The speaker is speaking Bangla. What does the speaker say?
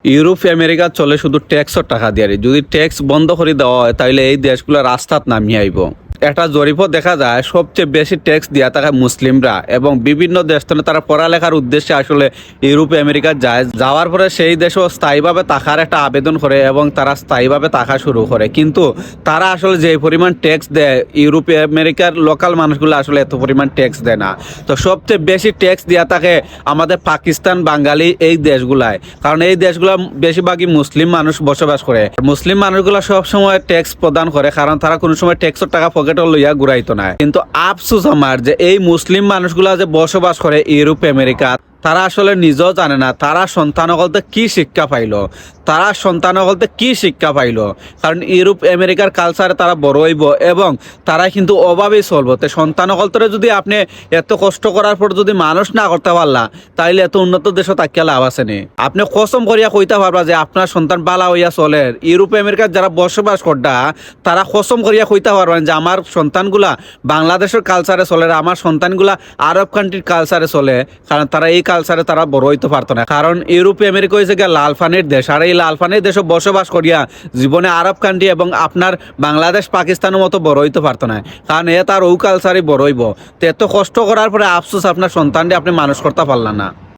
ইউরোপ আমেরিকা চলে শুধু ট্যাক্সর টাকা দিয়ে। যদি ট্যাক্স বন্ধ করে দেওয়া হয় তাহলে এই দেশগুলো রাস্তাত নামিয়ে আইব। একটা জরিপও দেখা যায় সবচেয়ে বেশি ট্যাক্স দিয়া থাকে মুসলিমরা, এবং বিভিন্ন দেশ থেকে তারা পড়ালেখার উদ্দেশ্যে আসলে ইউরোপ আমেরিকা যায়। যাওয়ার পরে সেই দেশও স্থায়ীভাবে থাকার একটা আবেদন করে এবং তারা স্থায়ীভাবে থাকা শুরু করে। কিন্তু তারা আসলে যে পরিমাণ ট্যাক্স দেয়, ইউরোপ আমেরিকার লোকাল মানুষগুলো আসলে এত পরিমাণ ট্যাক্স দেয় না। তো সবচেয়ে বেশি ট্যাক্স দিয়া থাকে আমাদের পাকিস্তান, বাঙালি এই দেশগুলায়, কারণ এই দেশগুলো বেশিরভাগই মুসলিম মানুষ বসবাস করে। মুসলিম মানুষগুলো সবসময় ট্যাক্স প্রদান করে, কারণ তারা কোনো সময় ট্যাক্সের টাকা পকেটে লইয়া ঘুরাইতো না। কিন্তু আফসোস আমার যে এই মুসলিম মানুষগুলা যে বসবাস করে ইউরোপ আমেরিকা, তারা আসলে নিজেও জানে না তারা সন্তানগলতে কি শিক্ষা পাইলো, তারা সন্তানগলতে কি শিক্ষা পাইলো। কারণ ইউরোপ আমেরিকার কালচারে তারা বড় হইব এবং তারা কিন্তু অভাবেই চলবো। তো সন্তানগলতরে যদি আপনি এত কষ্ট করার পর যদি মানুষ না করতে পারলা, তাইলে এত উন্নত দেশও তাকিয়া লাভ আছে নি। আপনি কসম করিয়া কইতে পারবা যে আপনার সন্তান বালা হইয়া চলে। ইউরোপ আমেরিকার যারা বসবাস করডা তারা কসম করিয়া কইতে পারবেন যে আমার সন্তানগুলা বাংলাদেশের কালচারে চলে, আমার সন্তানগুলা আরব কান্ট্রির কালচারে চলে। কারণ তারা এই কালচারে তারা বড় হইতে পারতো না, কারণ ইউরোপ আমেরিকা হয়েছে গিয়ে লাল পানির দেশ। আর এই লাল পানির দেশে বসবাস করিয়া জীবনে আরব কান্ট্রি এবং আপনার বাংলাদেশ, পাকিস্তানের মতো বড় হইতে পারতো না, কারণ এ তার ও কালচারে বড় হইব। তো এত কষ্ট করার পরে আফসোস আপনার সন্তানটি আপনি মানুষ করতে পারলেন না।